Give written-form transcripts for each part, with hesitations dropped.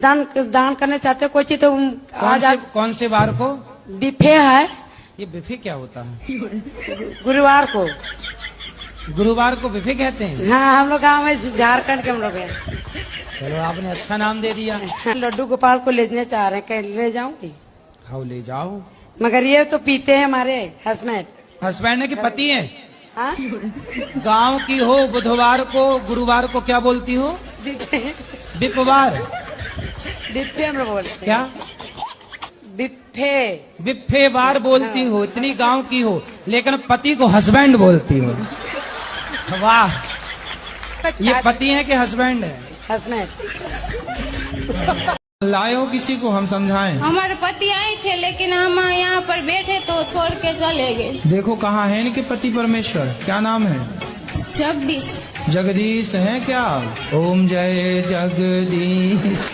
दान करने चाहते हो कोई चीज तो कौन से वार को? बिफे है। ये बिफे क्या होता है? गुरुवार को। गुरुवार को बिफे कहते हैं? हाँ, हम लोग गाँव में झारखंड के हम लोग हैं। चलो आपने अच्छा नाम दे दिया। लड्डू गोपाल को लेने चाह रहे हैं, कहीं ले जाऊंगी? हाँ ले जाओ। मगर ये तो पीते हैं हमारे हस्बैंड। हस्बैंड है कि पति है? हाँ? गांव की हो, बुधवार को गुरुवार को क्या बोलती हो? बिपवार। बिफे हम लोग बोलते हैं। क्या? बिफे। बिफे वार बोलती हो, इतनी गांव की हो, लेकिन पति को हस्बैंड बोलती हो। वाह, ये पति है कि हस्बैंड है? हस्बैंड। लाए हो किसी को हम समझाएं? हमारे पति आए थे लेकिन हम यहाँ पर बैठे तो छोड़ के चले गए। देखो कहाँ है इनके पति परमेश्वर, क्या नाम है? जगदीश। जगदीश है क्या? ओम जय जगदीश।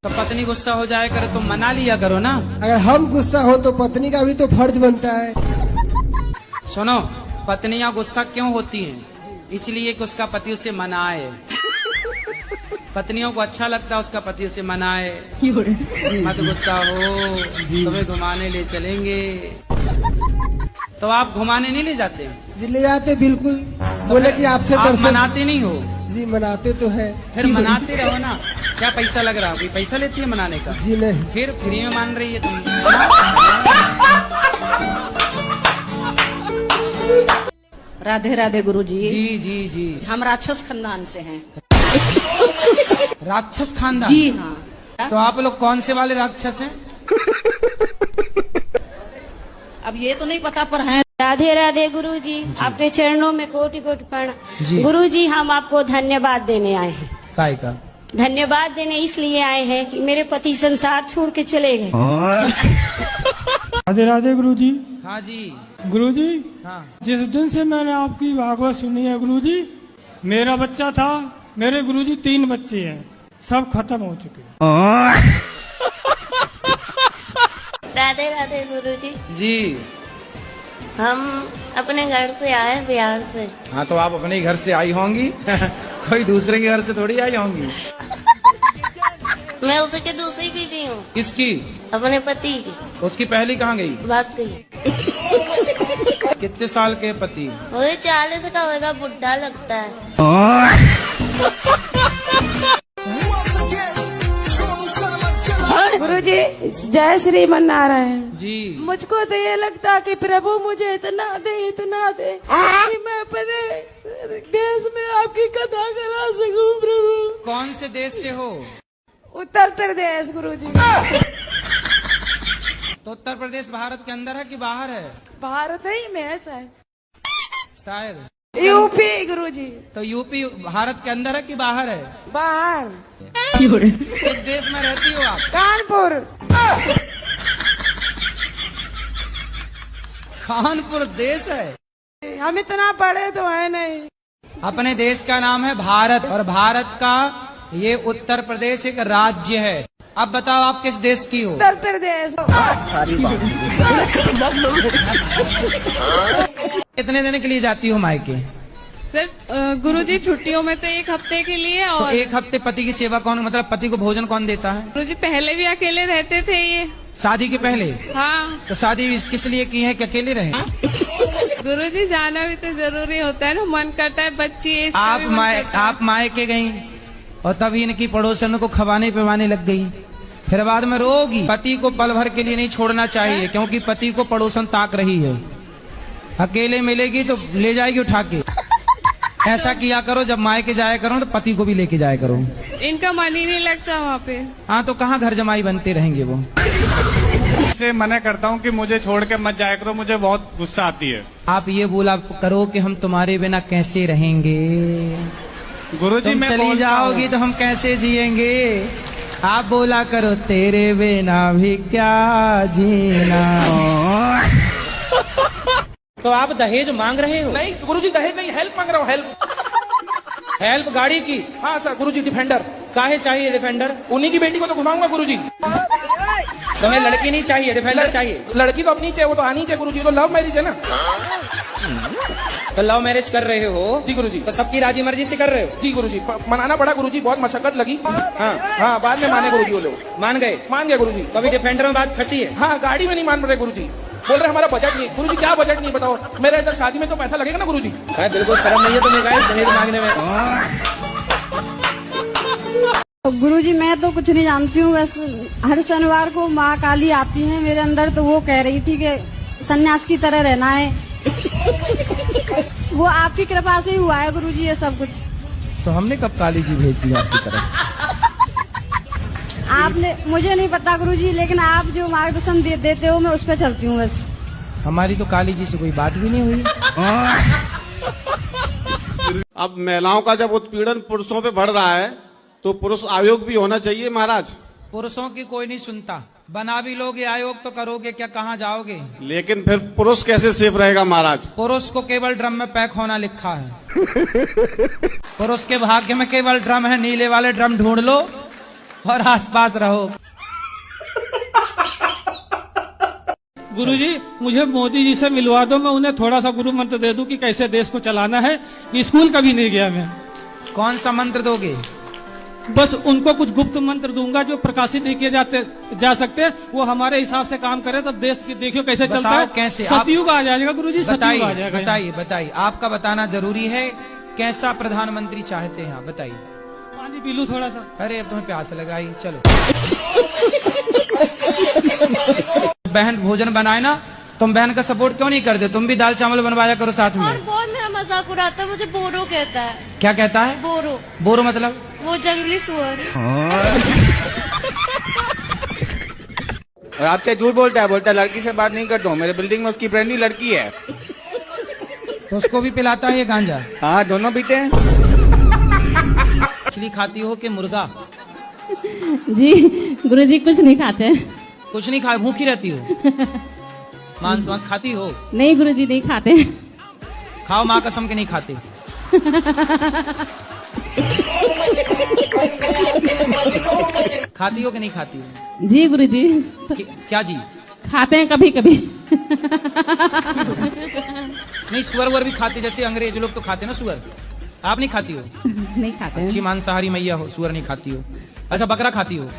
तो पत्नी गुस्सा हो जाए करे तो मना लिया करो ना। अगर हम गुस्सा हो तो पत्नी का भी तो फर्ज बनता है। सुनो, पत्नियां गुस्सा क्यों होती हैं? इसलिए कि उसका पति उसे मनाए। पत्नियों को अच्छा लगता है उसका पति उसे मनाए, मत गुस्सा हो, तुम्हें घुमाने ले चलेंगे। तो आप घुमाने नहीं ले जाते? जी ले जाते बिल्कुल। बोले कि आपसे आप मनाते नहीं हो? जी मनाते तो है। फिर मनाते रहो ना। क्या पैसा लग रहा है? कोई पैसा लेती है मनाने का? जी नहीं। फिर फ्री में मान रही है तुम। राधे राधे गुरुजी। जी जी जी। हम राक्षस खानदान से हैं। राक्षस खानदान? जी हाँ। तो आप लोग कौन से वाले राक्षस हैं? अब ये तो नहीं पता पर हैं। राधे राधे गुरुजी, आपके चरणों में कोटि कोटि जी। प्रणाम। गुरुजी, हम आपको धन्यवाद देने आए हैं। काय का? धन्यवाद देने इसलिए आए हैं कि मेरे पति संसार छोड़ के चले गए। राधे राधे गुरुजी। हाँ जी। गुरुजी, हाँ। जिस दिन से मैंने आपकी भागवत सुनी है गुरुजी, मेरा बच्चा था, मेरे गुरुजी 3 बच्चे हैं, सब खत्म हो चुके हैं। राधे राधे गुरुजी। जी। हम अपने घर से आए बिहार से। हाँ तो आप अपने घर से आई होंगी। कोई दूसरे के घर से थोड़ी आई होंगी। मैं उसकी दूसरी बीवी हूँ। किसकी? अपने पति की। उसकी पहली कहाँ गई? भाग गई। कितने साल के पति? वही 40 का होगा, बुढ़ा लगता है। गुरुजी, जय श्रीमन नारायण जी। मुझको तो ये लगता है कि प्रभु मुझे इतना दे कि मैं अपने देश में आपकी कथा करा सकूं। प्रभु, कौन से देश से हो? उत्तर प्रदेश गुरुजी। तो उत्तर प्रदेश भारत के अंदर है कि बाहर है? भारत ही में है शायद। शायद यूपी गुरुजी। तो यूपी भारत के अंदर है कि बाहर है? बाहर। किस देश में रहती हो आप? कानपुर। कानपुर देश है? हम इतना पढ़े तो है नहीं। अपने देश का नाम है भारत, और भारत का ये उत्तर प्रदेश एक राज्य है। अब बताओ आप किस देश की हो? उत्तर प्रदेश। कितने दिन के लिए जाती हो मायके? सर गुरुजी छुट्टियों में तो 1 हफ्ते के लिए। तो और 1 हफ्ते पति की सेवा कौन, मतलब पति को भोजन कौन देता है? गुरुजी पहले भी अकेले रहते थे ये। शादी के पहले? हाँ। तो शादी किस लिए की है कि अकेले रहे? गुरुजी जाना भी तो जरूरी होता है ना, मन करता है बच्ची। आप मायके गई और तभी इनकी पड़ोसन को खवाने पिवाने लग गई, फिर बाद में रोगी। पति को पल भर के लिए नहीं छोड़ना चाहिए, क्योंकि पति को पड़ोसन ताक रही है। अकेले मिलेगी तो ले जाएगी उठा के। ऐसा किया करो, जब मायके जाया करो तो पति को भी लेके जाया करो। इनका मन ही नहीं लगता वहाँ पे। हाँ तो कहाँ घर जमाई बनते रहेंगे वो। से मना करता हूँ कि मुझे छोड़ के मत जाया करो, मुझे बहुत गुस्सा आती है। आप ये बोला करो कि हम तुम्हारे बिना कैसे रहेंगे। गुरुजी तुम मैं चली जाओगी तो हम कैसे जिएंगे। आप बोला करो तेरे बिना भी क्या जीना। तो आप दहेज मांग रहे हो? नहीं गुरुजी, दहेज नहीं, हेल्प मांग रहा हूँ। हेल्प गाड़ी की? हाँ सर गुरुजी, डिफेंडर। काहे चाहिए डिफेंडर? उन्हीं की बेटी को तो घुमाऊंगा गुरुजी। तुम्हें लड़की नहीं चाहिए, डिफेंडर चाहिए? लड़की तो अपनी चाहिए, वो तो आनी चाहिए गुरुजी, तो लव मैरिज है ना। तो लव मैरिज कर रहे हो जी गुरुजी। तो सबकी राजी मर्जी से कर रहे हो? जी गुरुजी, मनाना पड़ा गुरुजी, बहुत मशक्कत लगी। हाँ, बाद में माने गुरुजी वो लोग। मान गए? मान गए गुरुजी। तो अभी डिफेंडर में बात फंसी है। हाँ, गाड़ी में नहीं मान रहे गुरुजी, बोल रहे हमारा बजट नहीं। गुरुजी क्या बजट नहीं बताओ, मेरे इधर शादी में तो पैसा लगेगा ना गुरुजी। बिल्कुल शर्म नहीं है तुम्हें गाइस दहेज मांगने में? गुरुजी मैं तो कुछ नहीं जानती हूँ, बस हर शनिवार को माँ काली आती है मेरे अंदर, तो वो कह रही थी कि सन्यास की तरह रहना है। वो आपकी कृपा से ही हुआ है गुरुजी ये सब कुछ। तो हमने कब काली जी भेज दी आपकी तरफ? आपने, मुझे नहीं पता गुरुजी, लेकिन आप जो मार्गदर्शन देते हो मैं उस पर चलती हूँ बस। हमारी तो काली जी से कोई बात भी नहीं हुई। अब महिलाओं का जब उत्पीड़न पुरुषों पे बढ़ रहा है तो पुरुष आयोग भी होना चाहिए महाराज। पुरुषों की कोई नहीं सुनता, बना भी लोगे आयोग तो करोगे क्या, कहाँ जाओगे? लेकिन फिर पुरुष कैसे सेफ रहेगा महाराज? पुरुष को केवल ड्रम में पैक होना लिखा है। पुरुष के भाग्य में केवल ड्रम है, नीले वाले ड्रम ढूंढ लो और आसपास रहो। गुरुजी मुझे मोदी जी से मिलवा दो, मैं उन्हें थोड़ा सा गुरु मंत्र दे दूं कि कैसे देश को चलाना है। स्कूल कभी नहीं गया मैं। कौन सा मंत्र दोगे? बस उनको कुछ गुप्त मंत्र दूंगा जो प्रकाशित नहीं किए जा सकते, वो हमारे हिसाब से काम करे तो देश की देखियो कैसे चलता है। कैसे? सतयुग आ जाएगा गुरुजी, सतयुग आ जाएगा। बताइए आपका बताना जरूरी है। कैसा प्रधानमंत्री चाहते हैं आप बताइए? पानी पी लूं थोड़ा सा। अरे अब तुम्हें प्यास लगाई, चलो। बहन भोजन बनाए ना, तुम बहन का सपोर्ट क्यों नहीं करते? तुम भी दाल चावल बनवाया करो साथ में। और बहुत मेरा मजाक उड़ाता है, मुझे बोरो कहता है। क्या कहता है? बोरो। बोरो मतलब? वो जंगली सुअर। और आपसे झूठ बोलता है लड़की से बात नहीं करता हूँ, मेरे बिल्डिंग में उसकी फ्रेंड ही लड़की है। तो उसको भी पिलाता है ये गांजा? हाँ, दोनों पीते हैं। मछली खाती हो कि मुर्गा? जी गुरुजी कुछ नहीं खाते। कुछ नहीं खा, भूखी रहती हो? मांस वांस खाती हो? नहीं गुरुजी नहीं खाते। खाओ, माँ कसम के नहीं खाते। खाती हो कि नहीं खाती हो? जी गुरुजी। क्या जी? खाते हैं कभी कभी। नहीं, सुअर वर भी खाते, जैसे अंग्रेज लोग तो खाते ना सुअर। आप नहीं खाती हो? नहीं खाते। अच्छी मांसाहारी मैया हो, सुअर नहीं खाती हो। अच्छा, बकरा खाती हो?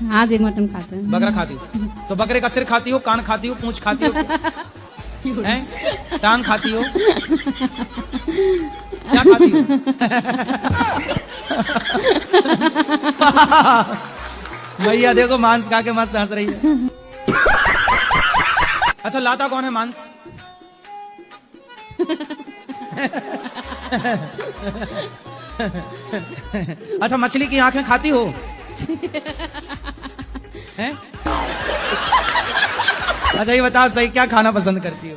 हाँ जी, मटन खाते हैं। बकरा खाती हो? तो बकरे का सिर खाती हो, कान खाती हो, पूंछ खाती हो, हैं? टांग खाती हो? क्या खाती हो? भैया देखो मांस खा के मस्त हंस रही है। अच्छा, लाता कौन है मांस? अच्छा, मछली की आंखें खाती हो? हैं? अच्छा ये बताओ सही, क्या खाना पसंद करती हो?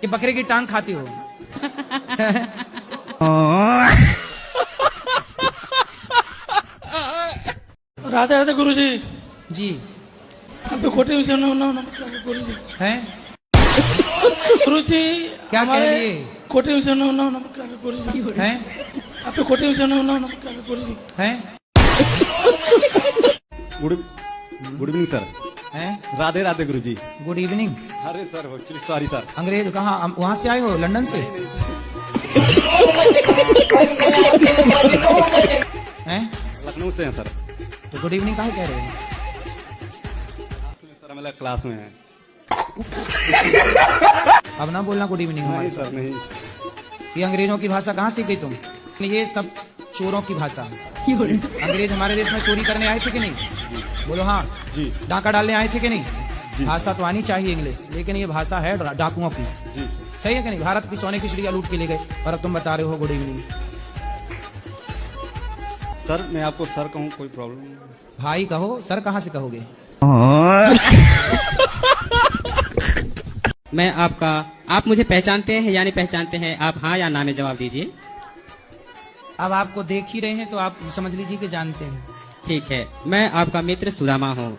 कि बकरे की टांग खाती हो? राधे राधे गुरुजी। जी कोटे में गुरुजी हैं? गुरुजी क्या कह लिए? कोटे में गुरुजी हैं? आपके कोटे में गुरुजी हैं? Good evening sir. हैं? राधे राधे गुरुजी। Good evening. अरे सर सॉरी सर। अंग्रेज कहाँ, वहाँ से आए हो? लंदन से? हैं? लखनऊ से हैं सर। तो गुड इवनिंग कहाँ कह रहे हैं? सर मेरा क्लास में है। अब ना बोलना गुड इवनिंग हमारे सर नहीं। ये अंग्रेजों की भाषा कहाँ सीखी तुम? ये सब चोरों की भाषा। अंग्रेज हमारे देश में चोरी करने आए थे कि नहीं? बोलो हाँ जी। डाका डालने आए थे कि नहीं? जी। भाषा तो आनी चाहिए इंग्लिश, लेकिन ये भाषा है डाकुओं की। जी सही है कि नहीं? भारत की सोने की चिड़िया लूट के ले गए और अब तुम बता रहे हो गुड इवनिंग। सर मैं आपको सर कहूँ कोई प्रॉब्लम नहीं? भाई कहो, सर कहाँ से कहोगे? मैं आपका, आप मुझे पहचानते हैं या नहीं पहचानते हैं? आप हाँ या ना में जवाब दीजिए। अब आपको देख ही रहे हैं तो आप समझ लीजिए कि जानते हैं। ठीक है, मैं आपका मित्र सुदामा हूँ।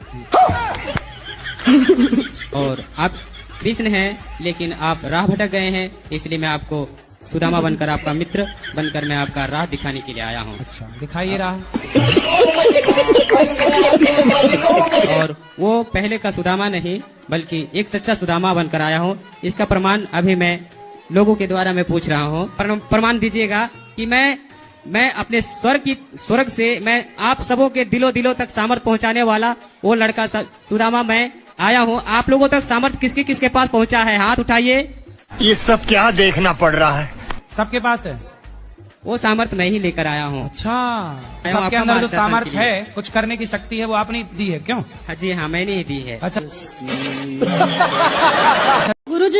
और आप कृष्ण हैं, लेकिन आप राह भटक गए हैं, इसलिए मैं आपको सुदामा बनकर, आपका मित्र बनकर मैं आपका राह दिखाने के लिए आया हूँ। अच्छा, दिखाइए राह। और वो पहले का सुदामा नहीं बल्कि एक सच्चा सुदामा बनकर आया हूँ। इसका प्रमाण अभी मैं लोगों के द्वारा मैं पूछ रहा हूँ। प्रमाण दीजिएगा कि मैं अपने स्वर्ग से मैं आप सबों के दिलों तक सामर्थ्य पहुँचाने वाला वो लड़का सुदामा मैं आया हूँ। आप लोगों तक सामर्थ्य किसके किसके पास पहुँचा है? हाथ उठाइए। ये सब क्या देखना पड़ रहा है? सबके पास है वो सामर्थ्य मैं ही लेकर आया हूँ। अच्छा, सबके अंदर जो सामर्थ्य है, कुछ करने की शक्ति है, वो आपने दी है क्यों? हाँ जी हाँ, मैंने ही दी है। अच्छा गुरुजी